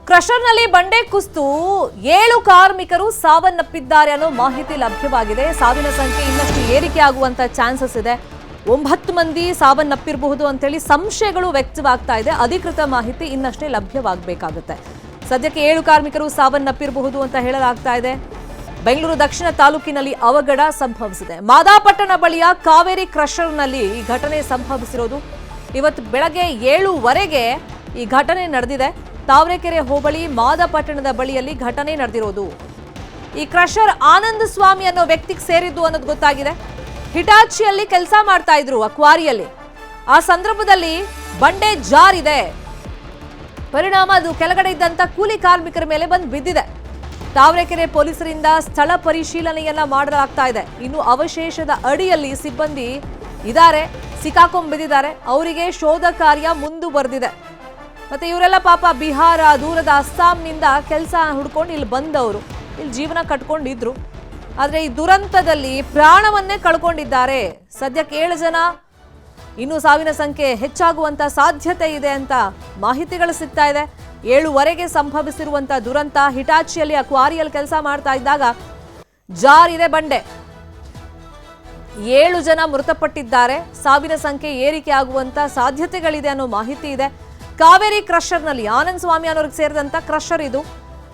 ಕ್ರಷರ್ನಲ್ಲಿ ಬಂಡೆ ಕುಸಿದು 7 ಕಾರ್ಮಿಕರು ಸಾವನ್ನಪ್ಪಿದ್ದಾರೆ ಅನ್ನೋ ಮಾಹಿತಿ ಲಭ್ಯವಾಗಿದೆ. ಸಾವಿನ ಸಂಖ್ಯೆ ಇನ್ನಷ್ಟು ಏರಿಕೆ ಆಗುವಂತ ಚಾನ್ಸಸ್ ಇದೆ. 9 ಮಂದಿ ಸಾವನ್ನಪ್ಪಿರಬಹುದು ಅಂತೇಳಿ ಸಂಶಯಗಳು ವ್ಯಕ್ತವಾಗ್ತಾ ಇದೆ. ಅಧಿಕೃತ ಮಾಹಿತಿ ಇನ್ನಷ್ಟೇ ಲಭ್ಯವಾಗಬೇಕಾಗುತ್ತೆ. ಸದ್ಯಕ್ಕೆ 7 ಕಾರ್ಮಿಕರು ಸಾವನ್ನಪ್ಪಿರಬಹುದು ಅಂತ ಹೇಳಲಾಗ್ತಾ ಇದೆ. ಬೆಂಗಳೂರು ದಕ್ಷಿಣ ತಾಲೂಕಿನಲ್ಲಿ ಅವಘಡ ಸಂಭವಿಸಿದೆ. ಮಾದಾಪಟ್ಟಣ ಬಳಿಯ ಕಾವೇರಿ ಕ್ರಷರ್ನಲ್ಲಿ ಈ ಘಟನೆ ಸಂಭವಿಸಿರೋದು. ಇವತ್ತು ಬೆಳಗ್ಗೆ 7:15ಗೆ ಈ ಘಟನೆ ನಡೆದಿದೆ. ತಾವರೆಕೆರೆ ಹೋಬಳಿ ಮಾದಾಪಟ್ಟಣದ ಬಳಿಯಲ್ಲಿ ಘಟನೆ ನಡೆದಿರೋದು. ಈ ಕ್ರಷರ್ ಆನಂದ ಸ್ವಾಮಿ ಅನ್ನೋ ವ್ಯಕ್ತಿಗೆ ಸೇರಿದ್ದು ಅನ್ನೋದು ಗೊತ್ತಾಗಿದೆ. ಹಿಟಾಚಿಯಲ್ಲಿ ಕೆಲಸ ಮಾಡ್ತಾ ಇದ್ರು ಅಕ್ವಾರಿಯಲ್ಲಿ. ಆ ಸಂದರ್ಭದಲ್ಲಿ ಬಂಡೆ ಜಾರಿದೆ. ಪರಿಣಾಮ ಅದು ಕೆಳಗಡೆ ಇದ್ದಂತ ಕೂಲಿ ಕಾರ್ಮಿಕರ ಮೇಲೆ ಬಂದು ಬಿದ್ದಿದೆ. ತಾವರೆಕೆರೆ ಪೊಲೀಸರಿಂದ ಸ್ಥಳ ಪರಿಶೀಲನೆಯನ್ನ ಮಾಡಲಾಗ್ತಾ ಇದೆ. ಇನ್ನು ಅವಶೇಷದ ಅಡಿಯಲ್ಲಿ ಸಿಬ್ಬಂದಿ ಇದ್ದಾರೆ, ಸಿಕ್ಕಾಕೊಂಡ್ಬಿದ್ದಿದ್ದಾರೆ. ಅವರಿಗೆ ಶೋಧ ಕಾರ್ಯ ಮುಂದುವರೆದಿದೆ. ಮತ್ತೆ ಇವರೆಲ್ಲ ಪಾಪ ಬಿಹಾರ, ದೂರದ ಅಸ್ಸಾಂನಿಂದ ಕೆಲಸ ಹುಡ್ಕೊಂಡು ಇಲ್ಲಿ ಬಂದವರು, ಇಲ್ಲಿ ಜೀವನ ಕಟ್ಕೊಂಡಿದ್ರು. ಆದರೆ ಈ ದುರಂತದಲ್ಲಿ ಪ್ರಾಣವನ್ನೇ ಕಳ್ಕೊಂಡಿದ್ದಾರೆ. ಸದ್ಯಕ್ಕೆ 7 ಜನ, ಇನ್ನು ಸಾವಿನ ಸಂಖ್ಯೆ ಹೆಚ್ಚಾಗುವಂತ ಸಾಧ್ಯತೆ ಇದೆ ಅಂತ ಮಾಹಿತಿಗಳು ಸಿಗ್ತಾ ಇದೆ. 7:15ಗೆ ಸಂಭವಿಸಿರುವಂತ ದುರಂತ. ಹಿಟಾಚಿಯಲ್ಲಿ ಅಕ್ವಾರಿಯಲ್ಲಿ ಕೆಲಸ ಮಾಡ್ತಾ ಇದ್ದಾಗ ಜಾರಿದೆ ಬಂಡೆ. 7 ಜನ ಮೃತಪಟ್ಟಿದ್ದಾರೆ. ಸಾವಿನ ಸಂಖ್ಯೆ ಏರಿಕೆ ಆಗುವಂತ ಸಾಧ್ಯತೆಗಳಿದೆ ಅನ್ನೋ ಮಾಹಿತಿ ಇದೆ. ಕಾವೇರಿ ಕ್ರಷರ್ನಲ್ಲಿ ಆನಂದ್ ಸ್ವಾಮಿ ಅನ್ನೋರಿಗೆ ಸೇರಿದಂತ ಕ್ರಷರ್ ಇದು.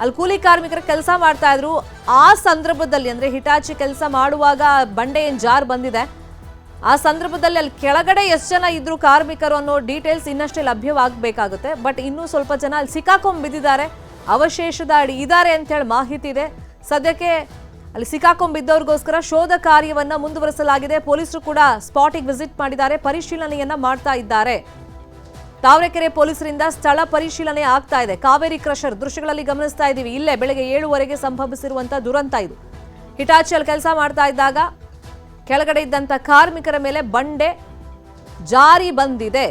ಅಲ್ಲಿ ಕೂಲಿ ಕಾರ್ಮಿಕರ ಕೆಲಸ ಮಾಡ್ತಾ ಇದ್ರು. ಆ ಸಂದರ್ಭದಲ್ಲಿ ಅಂದ್ರೆ ಹಿಟಾಚಿ ಕೆಲಸ ಮಾಡುವಾಗ ಬಂಡೆ ಏನ್ ಜಾರ್ ಬಂದಿದೆ, ಆ ಸಂದರ್ಭದಲ್ಲಿ ಅಲ್ಲಿ ಕೆಳಗಡೆ ಎಷ್ಟು ಜನ ಇದ್ರು ಕಾರ್ಮಿಕರು ಅನ್ನೋ ಡೀಟೇಲ್ಸ್ ಇನ್ನಷ್ಟೇ ಲಭ್ಯವಾಗಬೇಕಾಗುತ್ತೆ. ಬಟ್ ಇನ್ನೂ ಸ್ವಲ್ಪ ಜನ ಅಲ್ಲಿ ಸಿಕ್ಕಾಕೊಂಡ್ ಬಿದ್ದಿದ್ದಾರೆ, ಅವಶೇಷದ ಅಡಿ ಇದ್ದಾರೆ ಅಂತ ಹೇಳಿ ಮಾಹಿತಿ ಇದೆ. ಸದ್ಯಕ್ಕೆ ಅಲ್ಲಿ ಸಿಕ್ಕಾಕೊಂಡ್ ಬಿದ್ದವ್ರಿಗೋಸ್ಕರ ಶೋಧ ಕಾರ್ಯವನ್ನ ಮುಂದುವರಿಸಲಾಗಿದೆ. ಪೊಲೀಸರು ಕೂಡ ಸ್ಪಾಟಿಗೆ ವಿಸಿಟ್ ಮಾಡಿದ್ದಾರೆ, ಪರಿಶೀಲನೆಯನ್ನ ಮಾಡ್ತಾ ಇದ್ದಾರೆ. ತಾವರೆಕೆರೆ ಪೊಲೀಸರಿಂದ ಸ್ಥಳ ಪರಿಶೀಲನೆ ಆಗ್ತಾ ಇದೆ. ಕಾವೇರಿ ಕ್ರಷರ್ ದೃಶ್ಯಗಳಲ್ಲಿ ಗಮನಿಸ್ತಾ ಇದ್ದೀವಿ. ಇಲ್ಲೇ ಬೆಳಗ್ಗೆ 7:15ಗೆ ಸಂಭವಿಸಿರುವಂತಹ ದುರಂತ ಇದು. ಹಿಟಾಚಿಯಲ್ಲಿ ಕೆಲಸ ಮಾಡ್ತಾ ಇದ್ದಾಗ ಕೆಳಗಡೆ ಇದ್ದಂತ ಕಾರ್ಮಿಕರ ಮೇಲೆ ಬಂಡೆ ಜಾರಿ ಬಂದಿದೆ.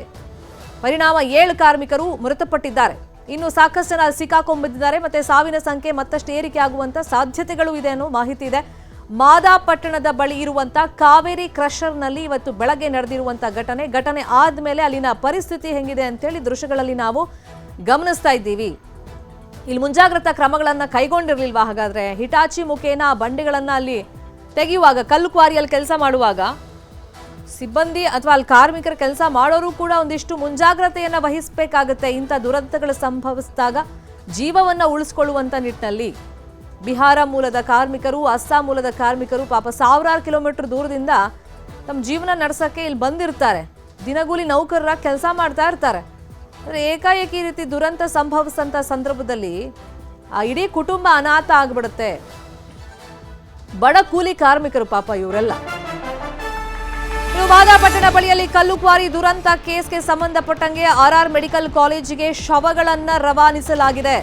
ಪರಿಣಾಮ 7 ಕಾರ್ಮಿಕರು ಮೃತಪಟ್ಟಿದ್ದಾರೆ. ಇನ್ನು ಸಾಕಷ್ಟು ಜನ ಸಿಕ್ಕಾಕೊಂಡ್ಬಿದ್ದಾರೆ. ಮತ್ತೆ ಸಾವಿನ ಸಂಖ್ಯೆ ಮತ್ತಷ್ಟು ಏರಿಕೆ ಆಗುವಂತ ಸಾಧ್ಯತೆಗಳು ಇದೆ ಅನ್ನೋ ಮಾಹಿತಿ ಇದೆ. ಮಾದಾಪಟ್ಟಣದ ಬಳಿ ಇರುವಂತ ಕಾವೇರಿ ಕ್ರಷರ್ನಲ್ಲಿ ಇವತ್ತು ಬೆಳಗ್ಗೆ ನಡೆದಿರುವಂತ ಘಟನೆ ಆದ್ಮೇಲೆ ಅಲ್ಲಿನ ಪರಿಸ್ಥಿತಿ ಹೆಂಗಿದೆ ಅಂತೇಳಿ ದೃಶ್ಯಗಳಲ್ಲಿ ನಾವು ಗಮನಿಸ್ತಾ ಇದ್ದೀವಿ. ಇಲ್ಲಿ ಮುಂಜಾಗ್ರತಾ ಕ್ರಮಗಳನ್ನ ಕೈಗೊಂಡಿರ್ಲಿಲ್ವಾ? ಹಾಗಾದ್ರೆ ಹಿಟಾಚಿ ಮುಖೇನ ಆ ಬಂಡೆಗಳನ್ನ ಅಲ್ಲಿ ತೆಗೆಯುವಾಗ, ಕಲ್ಲು ಕ್ವಾರಿಯಲ್ಲಿ ಕೆಲಸ ಮಾಡುವಾಗ ಸಿಬ್ಬಂದಿ ಅಥವಾ ಅಲ್ಲಿ ಕಾರ್ಮಿಕರ ಕೆಲಸ ಮಾಡೋರು ಕೂಡ ಒಂದಿಷ್ಟು ಮುಂಜಾಗ್ರತೆಯನ್ನ ವಹಿಸಬೇಕಾಗತ್ತೆ. ಇಂಥ ದುರಂತಗಳು ಸಂಭವಿಸಿದಾಗ ಜೀವವನ್ನ ಉಳಿಸ್ಕೊಳ್ಳುವಂತ ನಿಟ್ಟಿನಲ್ಲಿ ಬಿಹಾರ ಮೂಲದ ಕಾರ್ಮಿಕರು, ಅಸ್ಸಾಂ ಮೂಲದ ಕಾರ್ಮಿಕರು ಪಾಪ ಸಾವಿರಾರು ಕಿಲೋಮೀಟರ್ ದೂರದಿಂದ ತಮ್ಮ ಜೀವನ ನಡೆಸೋಕ್ಕೆ ಇಲ್ಲಿ ಬಂದಿರ್ತಾರೆ. ದಿನಗೂಲಿ ನೌಕರರಾಗಿ ಕೆಲಸ ಮಾಡ್ತಾ ಇರ್ತಾರೆ. ಆದರೆ ಏಕಾಏಕಿ ಈ ರೀತಿ ದುರಂತ ಸಂಭವಿಸಂತ ಸಂದರ್ಭದಲ್ಲಿ ಆ ಇಡೀ ಕುಟುಂಬ ಅನಾಥ ಆಗ್ಬಿಡುತ್ತೆ. ಬಡ ಕೂಲಿ ಕಾರ್ಮಿಕರು ಪಾಪ ಇವರೆಲ್ಲ. ಮಾದಾಪಟ್ಟಣ ಬಳಿಯಲ್ಲಿ ಕಲ್ಲು ಕ್ವಾರಿ ದುರಂತ ಕೇಸ್ಗೆ ಸಂಬಂಧಪಟ್ಟಂಗೆ RR ಮೆಡಿಕಲ್ ಕಾಲೇಜಿಗೆ ಶವಗಳನ್ನ ರವಾನಿಸಲಾಗಿದೆ.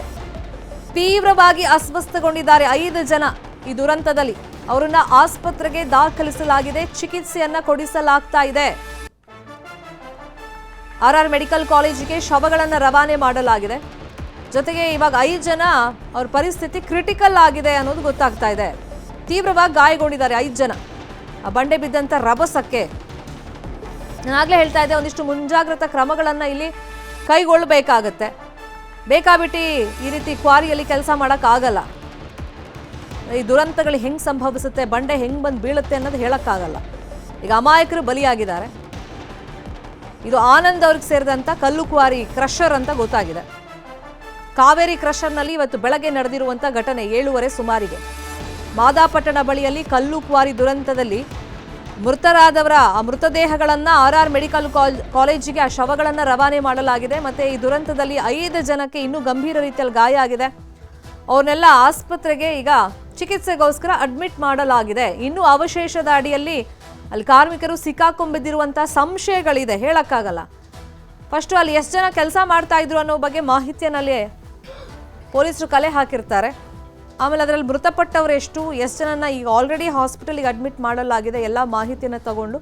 ತೀವ್ರವಾಗಿ ಅಸ್ವಸ್ಥಗೊಂಡಿದ್ದಾರೆ 5 ಜನ ಈ ದುರಂತದಲ್ಲಿ. ಅವರನ್ನ ಆಸ್ಪತ್ರೆಗೆ ದಾಖಲಿಸಲಾಗಿದೆ, ಚಿಕಿತ್ಸೆಯನ್ನ ಕೊಡಿಸಲಾಗ್ತಾ ಇದೆ. RR ಮೆಡಿಕಲ್ ಕಾಲೇಜಿಗೆ ಶವಗಳನ್ನ ರವಾನೆ ಮಾಡಲಾಗಿದೆ. ಜೊತೆಗೆ ಇವಾಗ 5 ಜನ ಅವ್ರ ಪರಿಸ್ಥಿತಿ ಕ್ರಿಟಿಕಲ್ ಆಗಿದೆ ಅನ್ನೋದು ಗೊತ್ತಾಗ್ತಾ ಇದೆ. ತೀವ್ರವಾಗಿ ಗಾಯಗೊಂಡಿದ್ದಾರೆ 5 ಜನ ಆ ಬಂಡೆ ಬಿದ್ದಂತ ರಭಸಕ್ಕೆ. ನಾನಾಗ್ಲೇ ಹೇಳ್ತಾ ಇದ್ದೆ, ಒಂದಿಷ್ಟು ಮುಂಜಾಗ್ರತಾ ಕ್ರಮಗಳನ್ನ ಇಲ್ಲಿ ಕೈಗೊಳ್ಳಬೇಕಾಗತ್ತೆ. ಬೇಕಾಬಿಟ್ಟು ಈ ರೀತಿ ಕ್ವಾರಿಯಲ್ಲಿ ಕೆಲಸ ಮಾಡೋಕ್ಕಾಗಲ್ಲ. ಈ ದುರಂತಗಳು ಹೆಂಗೆ ಸಂಭವಿಸುತ್ತೆ, ಬಂಡೆ ಹೆಂಗೆ ಬಂದು ಬೀಳುತ್ತೆ ಅನ್ನೋದು ಹೇಳೋಕ್ಕಾಗಲ್ಲ. ಈಗ ಅಮಾಯಕರು ಬಲಿಯಾಗಿದ್ದಾರೆ. ಇದು ಆನಂದ್ ಅವ್ರಿಗೆ ಸೇರಿದಂಥ ಕಲ್ಲು ಕ್ವಾರಿ ಕ್ರಷರ್ ಅಂತ ಗೊತ್ತಾಗಿದೆ. ಕಾವೇರಿ ಕ್ರಷರ್ನಲ್ಲಿ ಇವತ್ತು ಬೆಳಗ್ಗೆ ನಡೆದಿರುವಂಥ ಘಟನೆ 7:15 ಸುಮಾರಿಗೆ ಮಾದಾಪಟ್ಟಣ ಬಳಿಯಲ್ಲಿ ಕಲ್ಲು ಕ್ವಾರಿ ದುರಂತದಲ್ಲಿ ಮೃತರಾದವರ ಆ ಮೃತದೇಹಗಳನ್ನು RR ಮೆಡಿಕಲ್ ಕಾಲೇಜಿಗೆ ಆ ಶವಗಳನ್ನು ರವಾನೆ ಮಾಡಲಾಗಿದೆ. ಮತ್ತೆ ಈ ದುರಂತದಲ್ಲಿ 5 ಜನಕ್ಕೆ ಇನ್ನೂ ಗಂಭೀರ ರೀತಿಯಲ್ಲಿ ಗಾಯ ಆಗಿದೆ. ಅವ್ರನ್ನೆಲ್ಲ ಆಸ್ಪತ್ರೆಗೆ ಈಗ ಚಿಕಿತ್ಸೆಗೋಸ್ಕರ ಅಡ್ಮಿಟ್ ಮಾಡಲಾಗಿದೆ. ಇನ್ನು ಅವಶೇಷದ ಅಡಿಯಲ್ಲಿ ಅಲ್ಲಿ ಕಾರ್ಮಿಕರು ಸಿಕ್ಕಾಕೊಂಡ್ಬಿದ್ದಿರುವಂಥ ಸಂಶಯಗಳಿದೆ, ಹೇಳಕ್ಕಾಗಲ್ಲ. ಫಸ್ಟು ಅಲ್ಲಿ ಎಷ್ಟು ಜನ ಕೆಲಸ ಮಾಡ್ತಾ ಇದ್ರು ಅನ್ನೋ ಬಗ್ಗೆ ಮಾಹಿತಿಯಲ್ಲಿ ಪೊಲೀಸರು ಕಲೆ ಹಾಕಿರ್ತಾರೆ. ಆಮೇಲೆ ಅದರಲ್ಲಿ ಮೃತಪಟ್ಟವರು ಎಷ್ಟು ಜನನ ಈಗ ಆಲ್ರೆಡಿ ಹಾಸ್ಪಿಟಲ್ಗೆ ಅಡ್ಮಿಟ್ ಮಾಡಲಾಗಿದೆ. ಎಲ್ಲ ಮಾಹಿತಿಯನ್ನು ತಗೊಂಡು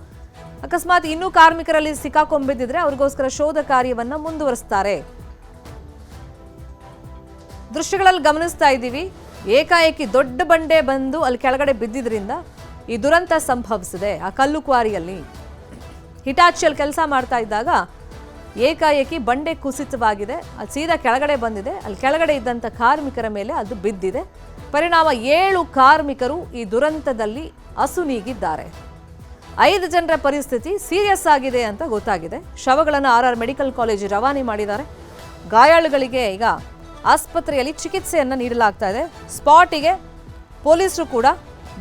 ಅಕಸ್ಮಾತ್ ಇನ್ನೂ ಕಾರ್ಮಿಕರಲ್ಲಿ ಸಿಕ್ಕಾಕೊಂಡ್ಬಿದ್ದಿದ್ರೆ ಅವ್ರಿಗೋಸ್ಕರ ಶೋಧ ಕಾರ್ಯವನ್ನು ಮುಂದುವರಿಸ್ತಾರೆ. ದೃಶ್ಯಗಳಲ್ಲಿ ಗಮನಿಸ್ತಾ ಇದ್ದೀವಿ. ಏಕಾಏಕಿ ದೊಡ್ಡ ಬಂಡೆ ಬಂದು ಅಲ್ಲಿ ಕೆಳಗಡೆ ಬಿದ್ದಿದ್ರಿಂದ ಈ ದುರಂತ ಸಂಭವಿಸಿದೆ. ಆ ಕಲ್ಲು ಕ್ವಾರಿಯಲ್ಲಿ ಹಿಟಾಚಿಯಲ್ಲಿ ಕೆಲಸ ಮಾಡ್ತಾ ಇದ್ದಾಗ ಏಕಾಏಕಿ ಬಂಡೆ ಕುಸಿತವಾಗಿದೆ, ಅದು ಸೀದಾ ಕೆಳಗಡೆ ಬಂದಿದೆ. ಅಲ್ಲಿ ಕೆಳಗಡೆ ಇದ್ದಂಥ ಕಾರ್ಮಿಕರ ಮೇಲೆ ಅದು ಬಿದ್ದಿದೆ. ಪರಿಣಾಮ 7 ಕಾರ್ಮಿಕರು ಈ ದುರಂತದಲ್ಲಿ ಅಸುನೀಗಿದ್ದಾರೆ. 5 ಜನರ ಪರಿಸ್ಥಿತಿ ಸೀರಿಯಸ್ ಆಗಿದೆ ಅಂತ ಗೊತ್ತಾಗಿದೆ. ಶವಗಳನ್ನು RR ಮೆಡಿಕಲ್ ಕಾಲೇಜ್ ರವಾನೆ ಮಾಡಿದ್ದಾರೆ. ಗಾಯಾಳುಗಳಿಗೆ ಈಗ ಆಸ್ಪತ್ರೆಯಲ್ಲಿ ಚಿಕಿತ್ಸೆಯನ್ನು ನೀಡಲಾಗ್ತಾ ಇದೆ. ಸ್ಪಾಟಿಗೆ ಪೊಲೀಸರು ಕೂಡ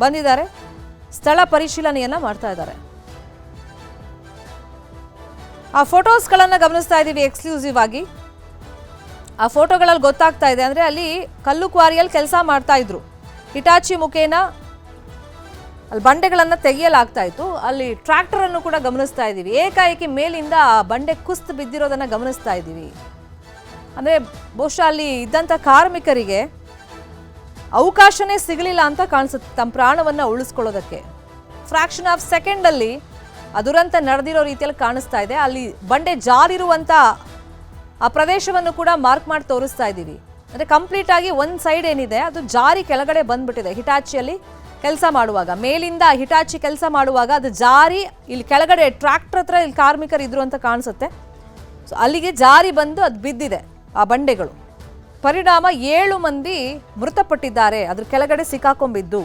ಬಂದಿದ್ದಾರೆ, ಸ್ಥಳ ಪರಿಶೀಲನೆಯನ್ನ ಮಾಡ್ತಾ ಇದ್ದಾರೆ. ಆ ಫೋಟೋಸ್ಗಳನ್ನು ಗಮನಿಸ್ತಾ ಇದ್ದೀವಿ ಎಕ್ಸ್ಕ್ಲೂಸಿವ್ ಆಗಿ. ಆ ಫೋಟೋಗಳಲ್ಲಿ ಗೊತ್ತಾಗ್ತಾ ಇದೆ ಅಂದರೆ ಅಲ್ಲಿ ಕಲ್ಲು ಕ್ವಾರಿಯಲ್ಲಿ ಕೆಲಸ ಮಾಡ್ತಾ ಇದ್ರು. ಹಿಟಾಚಿ ಮುಖೇನ ಅಲ್ಲಿ ಬಂಡೆಗಳನ್ನು ತೆಗೆಯಲಾಗ್ತಾ ಇತ್ತು. ಅಲ್ಲಿ ಟ್ರ್ಯಾಕ್ಟರ್ ಅನ್ನು ಕೂಡ ಗಮನಿಸ್ತಾ ಇದ್ದೀವಿ. ಏಕಾಏಕಿ ಮೇಲಿಂದ ಆ ಬಂಡೆ ಕುಸ್ತು ಬಿದ್ದಿರೋದನ್ನು ಗಮನಿಸ್ತಾ ಇದ್ದೀವಿ. ಅಂದರೆ ಬಹುಶಃ ಅಲ್ಲಿ ಇದ್ದಂಥ ಕಾರ್ಮಿಕರಿಗೆ ಅವಕಾಶನೇ ಸಿಗಲಿಲ್ಲ ಅಂತ ಕಾಣಿಸುತ್ತೆ ತಮ್ಮ ಪ್ರಾಣವನ್ನು ಉಳಿಸ್ಕೊಳ್ಳೋದಕ್ಕೆ. ಫ್ರಾಕ್ಷನ್ ಆಫ್ ಸೆಕೆಂಡಲ್ಲಿ ಆ ದುರಂತ ನಡೆದಿರೋ ರೀತಿಯಲ್ಲಿ ಕಾಣಿಸ್ತಾ ಇದೆ. ಅಲ್ಲಿ ಬಂಡೆ ಜಾರಿರುವಂಥ ಆ ಪ್ರದೇಶವನ್ನು ಕೂಡ ಮಾರ್ಕ್ ಮಾಡಿ ತೋರಿಸ್ತಾ ಇದ್ದೀವಿ. ಅಂದರೆ ಕಂಪ್ಲೀಟ್ ಆಗಿ ಒಂದು ಸೈಡ್ ಏನಿದೆ ಅದು ಜಾರಿ ಕೆಳಗಡೆ ಬಂದ್ಬಿಟ್ಟಿದೆ. ಹಿಟಾಚಿಯಲ್ಲಿ ಕೆಲಸ ಮಾಡುವಾಗ, ಮೇಲಿಂದ ಹಿಟಾಚಿ ಕೆಲಸ ಮಾಡುವಾಗ ಅದು ಜಾರಿ ಇಲ್ಲಿ ಕೆಳಗಡೆ ಟ್ರ್ಯಾಕ್ಟರ್ ಹತ್ರ ಇಲ್ಲಿ ಕಾರ್ಮಿಕರು ಇದ್ರು ಅಂತ ಕಾಣಿಸುತ್ತೆ. ಸೊ ಅಲ್ಲಿಗೆ ಜಾರಿ ಬಂದು ಅದು ಬಿದ್ದಿದೆ ಆ ಬಂಡೆಗಳು. ಪರಿಣಾಮ 7 ಮಂದಿ ಮೃತಪಟ್ಟಿದ್ದಾರೆ ಅದ್ರ ಕೆಳಗಡೆ ಸಿಕ್ಕಾಕೊಂಡ್ಬಿದ್ದು.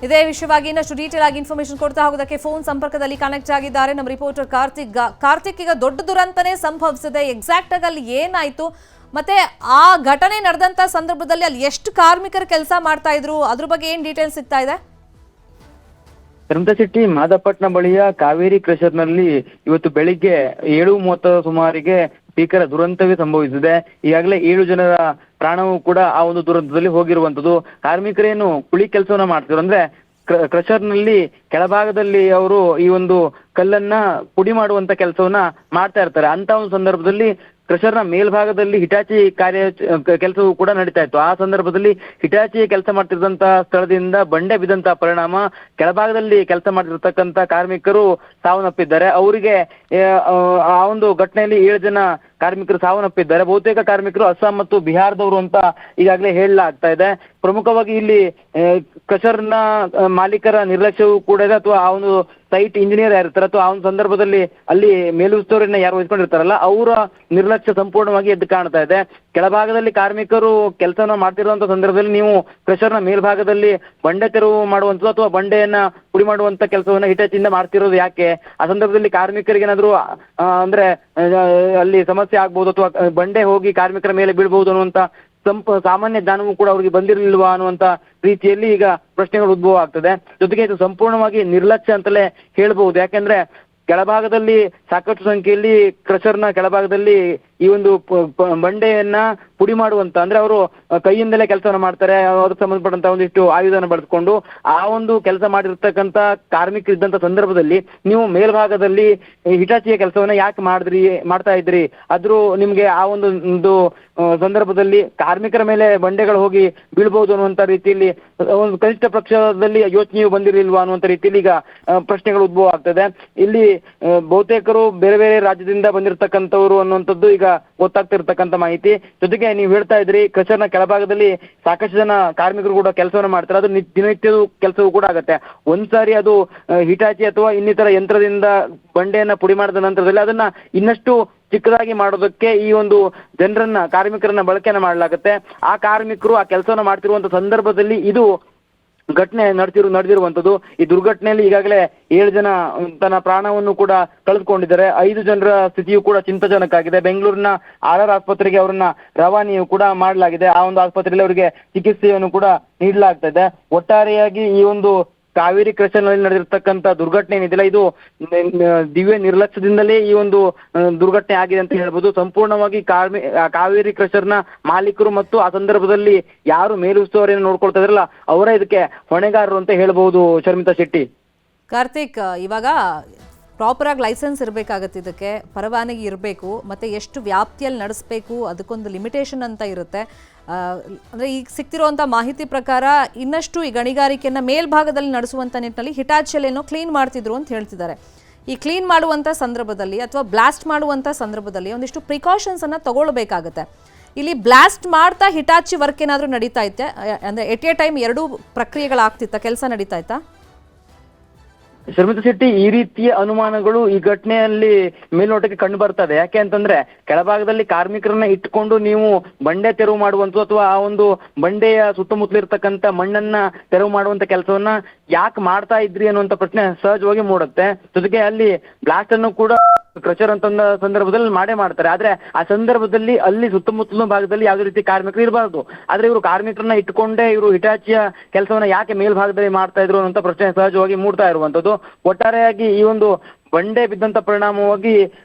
ಇದೇ ವಿಷಯವಾಗಿ ಇನ್ನಷ್ಟು ಡೀಟೇಲ್ ಆಗಿ ಇನ್ಫಾರ್ಮೇಶನ್ ಕೊಡ್ತಾ ಹೋಗೋದಕ್ಕೆ ಫೋನ್ ಸಂಪರ್ಕದಲ್ಲಿ ಕನೆಕ್ಟ್ ಆಗಿದ್ದಾರೆ ನಮ್ಮ ರಿಪೋರ್ಟರ್ ಕಾರ್ತಿಕ್. ಈಗ ದೊಡ್ಡ ದುರಂತನೇ ಸಂಭವಿಸಿದೆ, ಎಕ್ಸಾಕ್ಟ್ ಆಗಿ ಅಲ್ಲಿ ಏನಾಯ್ತು, ಮತ್ತೆ ಆ ಘಟನೆ ನಡೆದಂತ ಸಂದರ್ಭದಲ್ಲಿ ಅಲ್ಲಿ ಎಷ್ಟು ಕಾರ್ಮಿಕರು ಕೆಲಸ ಮಾಡ್ತಾ ಇದ್ರು, ಅದ್ರ ಬಗ್ಗೆ ಏನ್ ಡೀಟೇಲ್ಸ್ ಸಿಗ್ತಾ ಇದೆ? ಶೆಟ್ಟಿ, ಮಾದಪಟ್ನ ಬಳಿಯ ಕಾವೇರಿ ಕ್ರಷರ್ನಲ್ಲಿ ಇವತ್ತು ಬೆಳಿಗ್ಗೆ 7:30 ಸುಮಾರಿಗೆ ಭೀಕರ ದುರಂತವೇ ಸಂಭವಿಸಿದೆ. ಈಗಾಗಲೇ 7 ಜನರ ಪ್ರಾಣವೂ ಕೂಡ ಆ ಒಂದು ದುರಂತದಲ್ಲಿ ಹೋಗಿರುವಂತದ್ದು. ಕಾರ್ಮಿಕರೇನು ಕುಳಿ ಕೆಲಸವನ್ನ ಮಾಡ್ತಿದ್ರು, ಅಂದ್ರೆ ಕ್ರಷರ್ನಲ್ಲಿ ಕೆಳಭಾಗದಲ್ಲಿ ಅವರು ಈ ಒಂದು ಕಲ್ಲನ್ನ ಪುಡಿ ಮಾಡುವಂತ ಕೆಲಸವನ್ನ ಮಾಡ್ತಾ ಇರ್ತಾರೆ. ಅಂತ ಒಂದು ಸಂದರ್ಭದಲ್ಲಿ ಕ್ರಷರ್ನ ಮೇಲ್ಭಾಗದಲ್ಲಿ ಹಿಟಾಚಿ ಕೆಲಸವೂ ಕೂಡ ನಡೀತಾ ಇತ್ತು. ಆ ಸಂದರ್ಭದಲ್ಲಿ ಹಿಟಾಚಿ ಕೆಲಸ ಮಾಡ್ತಿದ್ದಂತಹ ಸ್ಥಳದಿಂದ ಬಂಡೆ ಬಿದ್ದಂತಹ ಪರಿಣಾಮ ಕೆಳಭಾಗದಲ್ಲಿ ಕೆಲಸ ಮಾಡ್ತಿರ್ತಕ್ಕಂಥ ಕಾರ್ಮಿಕರು ಸಾವನ್ನಪ್ಪಿದ್ದಾರೆ. ಅವರಿಗೆ ಆ ಒಂದು ಘಟನೆಯಲ್ಲಿ 7 ಜನ ಕಾರ್ಮಿಕರು ಸಾವನ್ನಪ್ಪಿದ್ದಾರೆ. ಬಹುತೇಕ ಕಾರ್ಮಿಕರು ಅಸ್ಸಾಂ ಮತ್ತು ಬಿಹಾರದವರು ಅಂತ ಈಗಾಗಲೇ ಹೇಳಲಾಗ್ತಾ ಇದೆ. ಪ್ರಮುಖವಾಗಿ ಇಲ್ಲಿ ಕ್ರಷರ್ನ ಮಾಲೀಕರ ನಿರ್ಲಕ್ಷ್ಯವೂ ಕೂಡ ಇದೆ, ಅಥವಾ ಆ ಒಂದು ಸೈಟ್ ಇಂಜಿನಿಯರ್ ಯಾರಿರ್ತಾರೆ ಅಥವಾ ಆ ಒಂದು ಸಂದರ್ಭದಲ್ಲಿ ಅಲ್ಲಿ ಮೇಲುಸ್ತುವಾರಿಯನ್ನ ಯಾರು ವಹಿಸ್ಕೊಂಡಿರ್ತಾರಲ್ಲ ಅವರ ನಿರ್ಲಕ್ಷ್ಯ ಸಂಪೂರ್ಣವಾಗಿ ಎದ್ದು ಕಾಣ್ತಾ ಇದೆ. ಕೆಳಭಾಗದಲ್ಲಿ ಕಾರ್ಮಿಕರು ಕೆಲಸನ ಮಾಡ್ತಿರುವಂತ ಸಂದರ್ಭದಲ್ಲಿ ನೀವು ಕ್ರಷರ್ನ ಮೇಲ್ಭಾಗದಲ್ಲಿ ಬಂಡೆ ತೆರವು ಮಾಡುವಂಥದ್ದು ಅಥವಾ ಬಂಡೆಯನ್ನ ಪುಡಿ ಮಾಡುವಂತ ಕೆಲಸವನ್ನ ಹಿಟಾಚಿಯಿಂದ ಮಾಡ್ತಿರೋದು ಯಾಕೆ? ಆ ಸಂದರ್ಭದಲ್ಲಿ ಕಾರ್ಮಿಕರಿಗೆ ಏನಾದ್ರು ಅಂದ್ರೆ ಅಲ್ಲಿ ಸಮಸ್ಯೆ ಆಗ್ಬಹುದು ಅಥವಾ ಬಂಡೆ ಹೋಗಿ ಕಾರ್ಮಿಕರ ಮೇಲೆ ಬೀಳ್ಬಹುದು ಅನ್ನುವಂತ ಸಾಮಾನ್ಯ ಜ್ಞಾನವೂ ಕೂಡ ಅವರಿಗೆ ಬಂದಿರಲಿಲ್ವಾ ಅನ್ನುವಂತ ರೀತಿಯಲ್ಲಿ ಈಗ ಪ್ರಶ್ನೆಗಳು ಉದ್ಭವ ಆಗ್ತದೆ. ಜೊತೆಗೆ ಇದು ಸಂಪೂರ್ಣವಾಗಿ ನಿರ್ಲಕ್ಷ್ಯ ಅಂತಲೇ ಹೇಳ್ಬಹುದು. ಯಾಕೆಂದ್ರೆ ಕೆಳಭಾಗದಲ್ಲಿ ಸಾಕಷ್ಟು ಸಂಖ್ಯೆಯಲ್ಲಿ ಕ್ರಷರ್ನ ಕೆಳಭಾಗದಲ್ಲಿ ಈ ಒಂದು ಬಂಡೆಯನ್ನ ಪುಡಿ ಮಾಡುವಂತ, ಅಂದ್ರೆ ಅವರು ಕೈಯಿಂದಲೇ ಕೆಲಸವನ್ನ ಮಾಡ್ತಾರೆ. ಅದಕ್ಕೆ ಸಂಬಂಧಪಟ್ಟಂತ ಒಂದಿಷ್ಟು ಆಯುಧನ ಬಳಸ್ಕೊಂಡು ಆ ಒಂದು ಕೆಲಸ ಮಾಡಿರ್ತಕ್ಕಂಥ ಕಾರ್ಮಿಕರು ಇದ್ದಂತ ಸಂದರ್ಭದಲ್ಲಿ ನೀವು ಮೇಲ್ಭಾಗದಲ್ಲಿ ಹಿಟಾಚಿಯ ಕೆಲಸವನ್ನ ಯಾಕೆ ಮಾಡ್ತಾ ಇದ್ರಿ? ಆದ್ರೂ ನಿಮ್ಗೆ ಆ ಒಂದು ಸಂದರ್ಭದಲ್ಲಿ ಕಾರ್ಮಿಕರ ಮೇಲೆ ಬಂಡೆಗಳು ಹೋಗಿ ಬೀಳ್ಬಹುದು ಅನ್ನುವಂತ ರೀತಿಯಲ್ಲಿ ಒಂದು ಕನಿಷ್ಠ ಪಕ್ಷದಲ್ಲಿ ಯೋಚನೆಯು ಬಂದಿರಲಿಲ್ವಾ ಅನ್ನುವಂತ ರೀತಿಯಲ್ಲಿ ಈಗ ಪ್ರಶ್ನೆಗಳು ಉದ್ಭವ ಆಗ್ತದೆ. ಇಲ್ಲಿ ಬಹುತೇಕರು ಬೇರೆ ಬೇರೆ ರಾಜ್ಯದಿಂದ ಬಂದಿರತಕ್ಕಂಥವ್ರು ಅನ್ನುವಂಥದ್ದು ಈಗ ಗೊತ್ತಾಗ್ತಿರ್ತಕ್ಕಂಥ ಮಾಹಿತಿ. ಜೊತೆಗೆ ನೀವು ಹೇಳ್ತಾ ಇದ್ರಿ ಕ್ರಷರ್ನ ಕೆಳಭಾಗದಲ್ಲಿ ಸಾಕಷ್ಟು ಜನ ಕಾರ್ಮಿಕರು ಕೂಡ ಕೆಲಸವನ್ನ ಮಾಡ್ತಾರೆ. ಅದು ದಿನನಿತ್ಯದ ಕೆಲಸವೂ ಕೂಡ ಆಗುತ್ತೆ. ಒಂದ್ಸಾರಿ ಅದು ಹಿಟಾಚಿ ಅಥವಾ ಇನ್ನಿತರ ಯಂತ್ರದಿಂದ ಬಂಡೆಯನ್ನ ಪುಡಿ ಮಾಡಿದ ನಂತರದಲ್ಲಿ ಅದನ್ನ ಇನ್ನಷ್ಟು ಚಿಕ್ಕದಾಗಿ ಮಾಡೋದಕ್ಕೆ ಈ ಒಂದು ಕಾರ್ಮಿಕರನ್ನ ಬಳಕೆಯನ್ನ ಮಾಡಲಾಗುತ್ತೆ. ಆ ಕಾರ್ಮಿಕರು ಆ ಕೆಲಸವನ್ನ ಮಾಡ್ತಿರುವಂತ ಸಂದರ್ಭದಲ್ಲಿ ಇದು ಘಟನೆ ನಡೆದಿರುವಂತದ್ದು. ಈ ದುರ್ಘಟನೆಯಲ್ಲಿ ಈಗಾಗಲೇ 7 ಜನ ತನ್ನ ಪ್ರಾಣವನ್ನು ಕೂಡ ಕಳೆದುಕೊಂಡಿದ್ದಾರೆ. 5 ಜನರ ಸ್ಥಿತಿಯು ಕೂಡ ಚಿಂತಾಜನಕ. ಬೆಂಗಳೂರಿನ RR ಆಸ್ಪತ್ರೆಗೆ ಅವರನ್ನ ರವಾನೆಯೂ ಕೂಡ ಮಾಡಲಾಗಿದೆ. ಆ ಒಂದು ಆಸ್ಪತ್ರೆಯಲ್ಲಿ ಅವರಿಗೆ ಚಿಕಿತ್ಸೆಯನ್ನು ಕೂಡ ನೀಡಲಾಗ್ತಾ ಇದೆ. ಒಟ್ಟಾರೆಯಾಗಿ ಈ ಒಂದು ಕಾವೇರಿ ಕ್ರಷರ್ನಲ್ಲಿ ನಡೆದಿರ್ತಕ್ಕಂಥ ದುರ್ಘಟನೆ ಏನಿದೆಯಲ್ಲ ಇದು ದಿವ್ಯ ನಿರ್ಲಕ್ಷ್ಯದಿಂದಲೇ ಈ ಒಂದು ದುರ್ಘಟನೆ ಆಗಿದೆ ಅಂತ ಹೇಳ್ಬೋದು. ಸಂಪೂರ್ಣವಾಗಿ ಕಾವೇರಿ ಕ್ರಷರ್ನ ಮಾಲೀಕರು ಮತ್ತು ಆ ಸಂದರ್ಭದಲ್ಲಿ ಯಾರು ಮೇಲುಸ್ತುವಾರಿಯನ್ನು ನೋಡ್ಕೊಳ್ತಾ ಇದ್ರಲ್ಲ ಅವರೇ ಇದಕ್ಕೆ ಹೊಣೆಗಾರರು ಅಂತ ಹೇಳ್ಬೋದು. ಶರ್ಮಿತಾ ಶೆಟ್ಟಿ. ಕಾರ್ತಿಕ್, ಇವಾಗ ಪ್ರಾಪರ್ ಆಗಿ ಲೈಸೆನ್ಸ್ ಇರಬೇಕಾಗತ್ತೆ, ಇದಕ್ಕೆ ಪರವಾನಗಿ ಇರಬೇಕು, ಮತ್ತೆ ಎಷ್ಟು ವ್ಯಾಪ್ತಿಯಲ್ಲಿ ನಡೆಸಬೇಕು ಅದಕ್ಕೊಂದು ಲಿಮಿಟೇಷನ್ ಅಂತ ಇರುತ್ತೆ. ಅಂದರೆ ಈಗ ಸಿಗ್ತಿರುವಂಥ ಮಾಹಿತಿ ಪ್ರಕಾರ ಇನ್ನಷ್ಟು ಈ ಗಣಿಗಾರಿಕೆಯನ್ನು ಮೇಲ್ಭಾಗದಲ್ಲಿ ನಡೆಸುವಂಥ ನಿಟ್ಟಿನಲ್ಲಿ ಹಿಟಾಚಿಯಲ್ಲೇನೋ ಕ್ಲೀನ್ ಮಾಡ್ತಿದ್ರು ಅಂತ ಹೇಳ್ತಿದ್ದಾರೆ. ಈ ಕ್ಲೀನ್ ಮಾಡುವಂಥ ಸಂದರ್ಭದಲ್ಲಿ ಅಥವಾ ಬ್ಲಾಸ್ಟ್ ಮಾಡುವಂಥ ಸಂದರ್ಭದಲ್ಲಿ ಒಂದಿಷ್ಟು ಪ್ರಿಕಾಷನ್ಸನ್ನು ತಗೊಳ್ಬೇಕಾಗತ್ತೆ. ಇಲ್ಲಿ ಬ್ಲಾಸ್ಟ್ ಮಾಡ್ತಾ ಹಿಟಾಚಿ ವರ್ಕ್ ಏನಾದರೂ ನಡೀತಾ ಇತ್ತೆ? ಅಂದರೆ ಎಟ್ ಎ ಟೈಮ್ 2 ಪ್ರಕ್ರಿಯೆಗಳಾಗ್ತಿತ್ತ, ಕೆಲಸ ನಡೀತಾ ಇತ್ತಾ? ಶರ್ಮಿತಾ ಶೆಟ್ಟಿ, ಈ ರೀತಿಯ ಅನುಮಾನಗಳು ಈ ಘಟನೆಯಲ್ಲಿ ಮೇಲ್ನೋಟಕ್ಕೆ ಕಂಡು ಬರ್ತದೆ. ಯಾಕೆ ಅಂತಂದ್ರೆ ಕೆಳಭಾಗದಲ್ಲಿ ಕಾರ್ಮಿಕರನ್ನ ಇಟ್ಕೊಂಡು ನೀವು ಬಂಡೆ ತೆರವು ಮಾಡುವಂಥದ್ದು ಅಥವಾ ಆ ಒಂದು ಬಂಡೆಯ ಸುತ್ತಮುತ್ತಲು ಇರ್ತಕ್ಕಂಥ ಮಣ್ಣನ್ನ ತೆರವು ಮಾಡುವಂತ ಕೆಲಸವನ್ನ ಯಾಕೆ ಮಾಡ್ತಾ ಇದ್ರಿ ಅನ್ನುವಂತ ಪ್ರಶ್ನೆ ಸಹಜವಾಗಿ ಮೂಡುತ್ತೆ. ಜೊತೆಗೆ ಅಲ್ಲಿ ಬ್ಲಾಸ್ಟ್ ಅನ್ನು ಕೂಡ ಕ್ರಷರ್ ಅಂತ ಸಂದರ್ಭದಲ್ಲಿ ಮಾಡೇ ಮಾಡ್ತಾರೆ. ಆದ್ರೆ ಆ ಸಂದರ್ಭದಲ್ಲಿ ಅಲ್ಲಿ ಸುತ್ತಮುತ್ತಲಿನ ಭಾಗದಲ್ಲಿ ಯಾವುದೇ ರೀತಿ ಕಾರ್ಮಿಕರು ಇರಬಾರ್ದು. ಆದ್ರೆ ಇವರು ಕಾರ್ಮಿಕರನ್ನ ಇಟ್ಕೊಂಡೇ ಇವರು ಹಿಟಾಚಿಯ ಕೆಲಸವನ್ನ ಯಾಕೆ ಮೇಲ್ಭಾಗದಲ್ಲಿ ಮಾಡ್ತಾ ಇದ್ರು ಅನ್ನೋ ಪ್ರಶ್ನೆ ಸಹಜವಾಗಿ ಮೂಡ್ತಾ ಇರುವಂತದ್ದು. ಒಟ್ಟಾರೆಯಾಗಿ ಈ ಒಂದು ಬಂಡೆ ಬಿದ್ದಂತ ಪರಿಣಾಮವಾಗಿ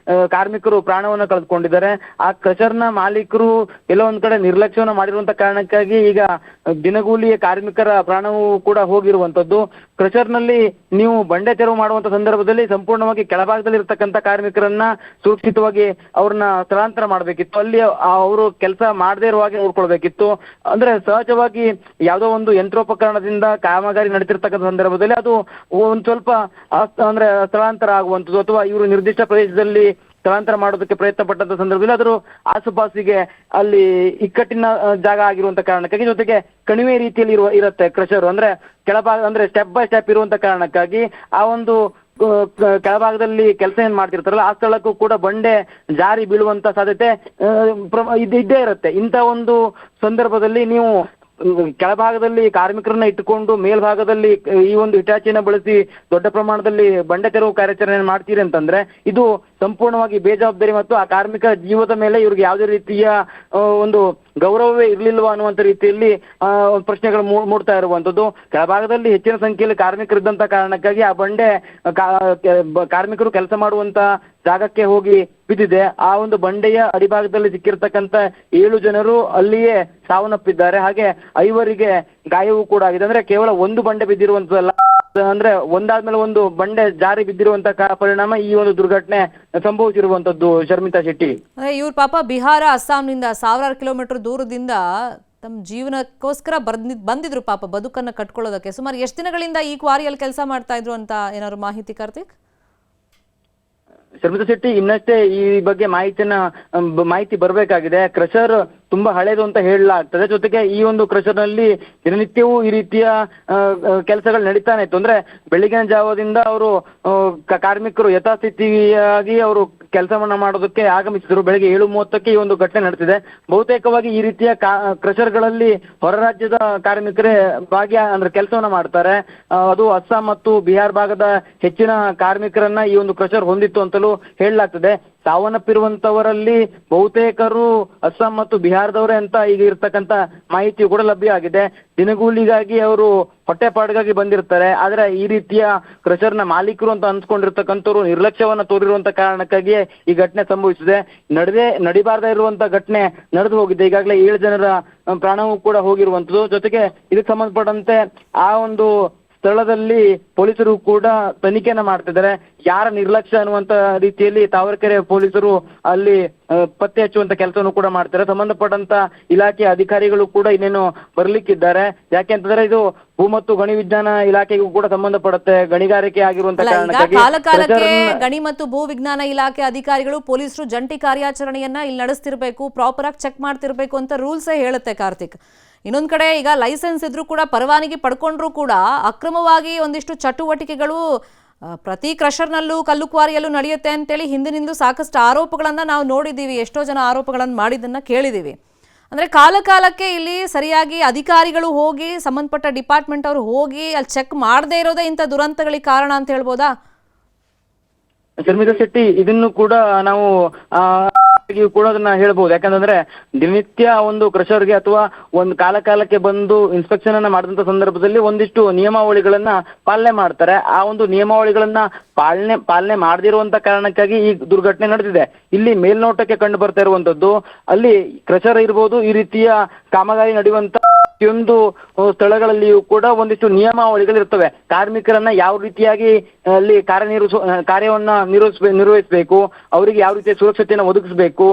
ಕಾರ್ಮಿಕರು ಪ್ರಾಣವನ್ನ ಕಳೆದುಕೊಂಡಿದ್ದಾರೆ. ಆ ಕ್ರಷರ್ನ ಮಾಲೀಕರು ಎಲ್ಲೋ ಒಂದ್ ಕಡೆ ನಿರ್ಲಕ್ಷ್ಯವನ್ನ ಮಾಡಿರುವಂತ ಕಾರಣಕ್ಕಾಗಿ ಈಗ ದಿನಗೂಲಿಯ ಕಾರ್ಮಿಕರ ಪ್ರಾಣವೂ ಕೂಡ ಹೋಗಿರುವಂತದ್ದು. ಕ್ರಷರ್ನಲ್ಲಿ ನೀವು ಬಂಡೆ ತೆರವು ಮಾಡುವಂತ ಸಂದರ್ಭದಲ್ಲಿ ಸಂಪೂರ್ಣವಾಗಿ ಕೆಳಭಾಗದಲ್ಲಿ ಇರ್ತಕ್ಕಂಥ ಕಾರ್ಮಿಕರನ್ನ ಸುರಕ್ಷಿತವಾಗಿ ಅವ್ರನ್ನ ಸ್ಥಳಾಂತರ ಮಾಡಬೇಕಿತ್ತು. ಅಲ್ಲಿ ಅವರು ಕೆಲಸ ಮಾಡದೇ ಇರುವ ಹಾಗೆ ನೋಡ್ಕೊಳ್ಬೇಕಿತ್ತು. ಅಂದ್ರೆ ಸಹಜವಾಗಿ ಯಾವುದೋ ಒಂದು ಯಂತ್ರೋಪಕರಣದಿಂದ ಕಾಮಗಾರಿ ನಡೀತಿರ್ತಕ್ಕಂಥ ಸಂದರ್ಭದಲ್ಲಿ ಅದು ಒಂದ್ ಸ್ವಲ್ಪ ಅಂದ್ರೆ ಸ್ಥಳಾಂತರ ಆಗುವಂಥದ್ದು ಅಥವಾ ಇವರು ನಿರ್ದಿಷ್ಟ ಪ್ರದೇಶದಲ್ಲಿ ಸ್ಥಳಾಂತರ ಮಾಡೋದಕ್ಕೆ ಪ್ರಯತ್ನ ಪಟ್ಟಂತ ಸಂದರ್ಭದಲ್ಲಿ ಅದ್ರ ಆಸುಪಾಸಿಗೆ ಅಲ್ಲಿ ಇಕ್ಕಟ್ಟಿನ ಜಾಗ ಆಗಿರುವಂತ ಕಾರಣಕ್ಕಾಗಿ, ಜೊತೆಗೆ ಕಣಿವೆ ರೀತಿಯಲ್ಲಿ ಇರುತ್ತೆ ಕ್ರಷರ್, ಅಂದ್ರೆ ಕೆಳಭಾಗ ಅಂದ್ರೆ ಸ್ಟೆಪ್ ಬೈ ಸ್ಟೆಪ್ ಇರುವಂತ ಕಾರಣಕ್ಕಾಗಿ ಆ ಒಂದು ಕೆಳಭಾಗದಲ್ಲಿ ಕೆಲಸ ಏನ್ ಮಾಡ್ತಿರ್ತಾರಲ್ಲ ಆ ಸ್ಥಳಕ್ಕೂ ಕೂಡ ಬಂಡೆ ಜಾರಿ ಬೀಳುವಂತ ಸಾಧ್ಯತೆ ಇದ್ದೇ ಇರುತ್ತೆ. ಇಂಥ ಒಂದು ಸಂದರ್ಭದಲ್ಲಿ ನೀವು ಕೆಳಭಾಗದಲ್ಲಿ ಕಾರ್ಮಿಕರನ್ನ ಇಟ್ಟುಕೊಂಡು ಮೇಲ್ಭಾಗದಲ್ಲಿ ಈ ಒಂದು ಹಿಟಾಚಿನ ಬಳಸಿ ದೊಡ್ಡ ಪ್ರಮಾಣದಲ್ಲಿ ಬಂಡೆ ತೆರವು ಕಾರ್ಯಾಚರಣೆ ಮಾಡ್ತೀರಿ ಅಂತಂದ್ರೆ ಇದು ಸಂಪೂರ್ಣವಾಗಿ ಬೇಜವಾಬ್ದಾರಿ ಮತ್ತು ಆ ಕಾರ್ಮಿಕ ಜೀವದ ಮೇಲೆ ಇವ್ರಿಗೆ ಯಾವುದೇ ರೀತಿಯ ಒಂದು ಗೌರವವೇ ಇರ್ಲಿಲ್ವಾ ಅನ್ನುವಂತ ರೀತಿಯಲ್ಲಿ ಪ್ರಶ್ನೆಗಳು ಮೂಡ್ತಾ ಇರುವಂತದ್ದು. ಕೆಳಭಾಗದಲ್ಲಿ ಹೆಚ್ಚಿನ ಸಂಖ್ಯೆಯಲ್ಲಿ ಕಾರ್ಮಿಕರಿದ್ದಂತ ಕಾರಣಕ್ಕಾಗಿ ಆ ಬಂಡೆ ಕಾರ್ಮಿಕರು ಕೆಲಸ ಮಾಡುವಂತ ಜಾಗಕ್ಕೆ ಹೋಗಿ ಬಿದ್ದಿದೆ. ಆ ಒಂದು ಬಂಡೆಯ ಅಡಿಭಾಗದಲ್ಲಿ ಸಿಕ್ಕಿರ್ತಕ್ಕಂಥ 7 ಜನರು ಅಲ್ಲಿಯೇ ಸಾವನ್ನಪ್ಪಿದ್ದಾರೆ. ಹಾಗೆ 5 ಗಾಯವೂ ಕೂಡ ಆಗಿದೆ. ಅಂದ್ರೆ ಕೇವಲ ಒಂದು ಬಂಡೆ ಬಿದ್ದಿರುವಂತದಲ್ಲ, ಅಂದ್ರೆ ಒಂದಾದ್ಮೇಲೆ ಒಂದು ಬಂಡೆ ಜಾರಿ ಬಿದ್ದಿರುವಂತ ಪರಿಣಾಮ ಈ ಒಂದು ದುರ್ಘಟನೆ ಸಂಭವಿಸಿರುವಂತದ್ದು. ಶರ್ಮಿತಾ ಶೆಟ್ಟಿ, ಇವ್ರ ಪಾಪ ಬಿಹಾರ ಅಸ್ಸಾಂನಿಂದ ಸಾವಿರಾರು ಕಿಲೋಮೀಟರ್ ದೂರದಿಂದ ತಮ್ಮ ಜೀವನಕ್ಕೋಸ್ಕರ ಬಂದಿದ್ರು ಪಾಪ ಬದುಕನ್ನ ಕಟ್ಕೊಳ್ಳೋದಕ್ಕೆ. ಸುಮಾರು ಎಷ್ಟು ದಿನಗಳಿಂದ ಈ ಕ್ವಾರಿಯಲ್ಲಿ ಕೆಲಸ ಮಾಡ್ತಾ ಇದ್ರು ಅಂತ ಏನಾದ್ರು ಮಾಹಿತಿ ಕಾರ್ತಿಕ್? ಶರ್ಮಿತಾ ಶೆಟ್ಟಿ, ಇನ್ನಷ್ಟೇ ಈ ಬಗ್ಗೆ ಮಾಹಿತಿ ಬರಬೇಕಾಗಿದೆ. ಕ್ರಷರ್ ತುಂಬಾ ಹಳೇದು ಅಂತ ಹೇಳಲಾಗ್ತದೆ. ಜೊತೆಗೆ ಈ ಒಂದು ಕ್ರಷರ್ನಲ್ಲಿ ದಿನನಿತ್ಯವೂ ಈ ರೀತಿಯ ಕೆಲಸಗಳು ನಡೀತಾನೆ ಇತ್ತು. ಅಂದ್ರೆ ಬೆಳಗಿನ ಜಾವದಿಂದ ಅವರು ಕಾರ್ಮಿಕರು ಯಥಾಸ್ಥಿತಿಯಾಗಿ ಅವರು ಕೆಲಸವನ್ನ ಮಾಡೋದಕ್ಕೆ ಆಗಮಿಸಿದ್ರು. ಬೆಳಗ್ಗೆ 7:30ಕ್ಕೆ ಈ ಒಂದು ಘಟನೆ ನಡೆದಿದೆ. ಬಹುತೇಕವಾಗಿ ಈ ರೀತಿಯ ಕ್ರಷರ್ಗಳಲ್ಲಿ ಹೊರ ರಾಜ್ಯದ ಕಾರ್ಮಿಕರೇ ಅಂದ್ರೆ ಕೆಲಸವನ್ನ ಮಾಡ್ತಾರೆ. ಅದು ಅಸ್ಸಾಂ ಮತ್ತು ಬಿಹಾರ್ ಭಾಗದ ಹೆಚ್ಚಿನ ಕಾರ್ಮಿಕರನ್ನ ಈ ಒಂದು ಕ್ರಷರ್ ಹೊಂದಿತ್ತು ಅಂತಲೂ ಹೇಳಲಾಗ್ತದೆ. ಸಾವನ್ನಪ್ಪಿರುವಂತವರಲ್ಲಿ ಬಹುತೇಕರು ಅಸ್ಸಾಂ ಮತ್ತು ಬಿಹಾರದವರೇ ಅಂತ ಈಗ ಇರ್ತಕ್ಕಂಥ ಮಾಹಿತಿಯು ಕೂಡ ಲಭ್ಯ ಆಗಿದೆ. ದಿನಗೂಲಿಗಾಗಿ ಅವರು ಹೊಟ್ಟೆಪಾಡಿಗಾಗಿ ಬಂದಿರ್ತಾರೆ. ಆದ್ರೆ ಈ ರೀತಿಯ ಕ್ರಷರ್ನ ಮಾಲೀಕರು ಅಂತ ಅನ್ಸ್ಕೊಂಡಿರ್ತಕ್ಕಂಥವ್ರು ನಿರ್ಲಕ್ಷ್ಯವನ್ನ ತೋರಿರುವಂತ ಕಾರಣಕ್ಕಾಗಿಯೇ ಈ ಘಟನೆ ಸಂಭವಿಸಿದೆ. ನಡಿಬಾರ್ದ ಇರುವಂತ ಘಟನೆ ನಡೆದು ಹೋಗಿದೆ. ಈಗಾಗಲೇ 7 ಜನರ ಪ್ರಾಣವೂ ಕೂಡ ಹೋಗಿರುವಂತದ್ದು. ಜೊತೆಗೆ ಇದಕ್ಕೆ ಸಂಬಂಧಪಟ್ಟಂತೆ ಆ ಒಂದು ಸ್ಥಳದಲ್ಲಿ ಪೊಲೀಸರು ಕೂಡ ತನಿಖೆಯನ್ನ ಮಾಡ್ತಿದ್ದಾರೆ. ಯಾರ ನಿರ್ಲಕ್ಷ್ಯ ಅನ್ನುವಂತ ರೀತಿಯಲ್ಲಿ ತಾವರೆಕೆರೆ ಪೊಲೀಸರು ಅಲ್ಲಿ ಪತ್ತೆ ಹಚ್ಚುವಂತ ಕೆಲಸವನ್ನು ಕೂಡ ಮಾಡ್ತಾರೆ. ಸಂಬಂಧಪಟ್ಟಂತ ಇಲಾಖೆಯ ಅಧಿಕಾರಿಗಳು ಕೂಡ ಇನ್ನೇನು ಬರ್ಲಿಕ್ಕಿದ್ದಾರೆ. ಯಾಕೆ ಅಂತಂದ್ರೆ ಇದು ಭೂ ಮತ್ತು ಗಣಿ ವಿಜ್ಞಾನ ಇಲಾಖೆಗೂ ಕೂಡ ಸಂಬಂಧಪಡುತ್ತೆ. ಗಣಿಗಾರಿಕೆ ಆಗಿರುವಂತ ಕಾಲಕಾಲಕ್ಕೆ ಗಣಿ ಮತ್ತು ಭೂ ವಿಜ್ಞಾನ ಇಲಾಖೆ ಅಧಿಕಾರಿಗಳು ಪೊಲೀಸರು ಜಂಟಿ ಕಾರ್ಯಾಚರಣೆಯನ್ನ ಇಲ್ಲಿ ನಡೆಸ್ತಿರ್ಬೇಕು, ಪ್ರಾಪರ್ ಆಗಿ ಚೆಕ್ ಮಾಡ್ತಿರ್ಬೇಕು ಅಂತ ರೂಲ್ಸೇ ಹೇಳುತ್ತೆ ಕಾರ್ತಿಕ್. ಇನ್ನೊಂದ್ ಕಡೆ ಈಗ ಲೈಸೆನ್ಸ್ ಇದ್ರೂ ಕೂಡ ಪರವಾನಗಿ ಪಡ್ಕೊಂಡ್ರು ಕೂಡ ಅಕ್ರಮವಾಗಿ ಒಂದಿಷ್ಟು ಚಟುವಟಿಕೆಗಳು ಪ್ರತಿ ಕ್ರಷರ್ನಲ್ಲೂ ಕಲ್ಲು ಕ್ವಾರಿಯಲ್ಲೂ ನಡೆಯುತ್ತೆ ಅಂತೇಳಿ ಹಿಂದಿನಿಂದಲೂ ಸಾಕಷ್ಟು ಆರೋಪಗಳನ್ನ ನಾವು ನೋಡಿದ್ದೀವಿ. ಎಷ್ಟೋ ಜನ ಆರೋಪಗಳನ್ನು ಮಾಡಿದ್ದನ್ನ ಕೇಳಿದ್ದೀವಿ. ಅಂದ್ರೆ ಕಾಲಕಾಲಕ್ಕೆ ಇಲ್ಲಿ ಸರಿಯಾಗಿ ಅಧಿಕಾರಿಗಳು ಹೋಗಿ ಸಂಬಂಧಪಟ್ಟ ಡಿಪಾರ್ಟ್ಮೆಂಟ್ ಅವರು ಹೋಗಿ ಅಲ್ಲಿ ಚೆಕ್ ಮಾಡದೇ ಇರೋದೇ ಇಂಥ ದುರಂತಗಳಿಗೆ ಕಾರಣ ಅಂತ ಹೇಳ್ಬೋದಾ? ಶರ್ಮಿತಾ ಶೆಟ್ಟಿ, ಇದನ್ನು ಕೂಡ ನಾವು ಕೂಡ ಅದನ್ನ ಹೇಳ್ಬಹುದು. ಯಾಕಂತಂದ್ರೆ ದಿನನಿತ್ಯ ಒಂದು ಕ್ರಷರ್ಗೆ ಅಥವಾ ಒಂದು ಕಾಲಕ್ಕೆ ಬಂದು ಇನ್ಸ್ಪೆಕ್ಷನ್ ಅನ್ನ ಮಾಡಿದಂತ ಸಂದರ್ಭದಲ್ಲಿ ಒಂದಿಷ್ಟು ನಿಯಮಾವಳಿಗಳನ್ನ ಪಾಲನೆ ಮಾಡ್ತಾರೆ. ಆ ಒಂದು ನಿಯಮಾವಳಿಗಳನ್ನ ಪಾಲನೆ ಮಾಡದಿರುವಂತ ಕಾರಣಕ್ಕಾಗಿ ಈ ದುರ್ಘಟನೆ ನಡೆದಿದೆ. ಇಲ್ಲಿ ಮೇಲ್ನೋಟಕ್ಕೆ ಕಂಡು ಬರ್ತಾ ಇರುವಂತದ್ದು ಅಲ್ಲಿ ಕ್ರಷರ್ ಇರ್ಬೋದು, ಈ ರೀತಿಯ ಕಾಮಗಾರಿ ನಡೆಯುವಂತ ಪ್ರತಿಯೊಂದು ಸ್ಥಳಗಳಲ್ಲಿಯೂ ಕೂಡ ಒಂದಿಷ್ಟು ನಿಯಮಾವಳಿಗಳಿರ್ತವೆ. ಕಾರ್ಮಿಕರನ್ನ ಯಾವ ರೀತಿಯಾಗಿ ಅಲ್ಲಿ ಕಾರ್ಯವನ್ನ ನಿರ್ವಹಿಸಬೇಕು, ಅವರಿಗೆ ಯಾವ ರೀತಿಯ ಸುರಕ್ಷತೆಯನ್ನು ಒದಗಿಸಬೇಕು,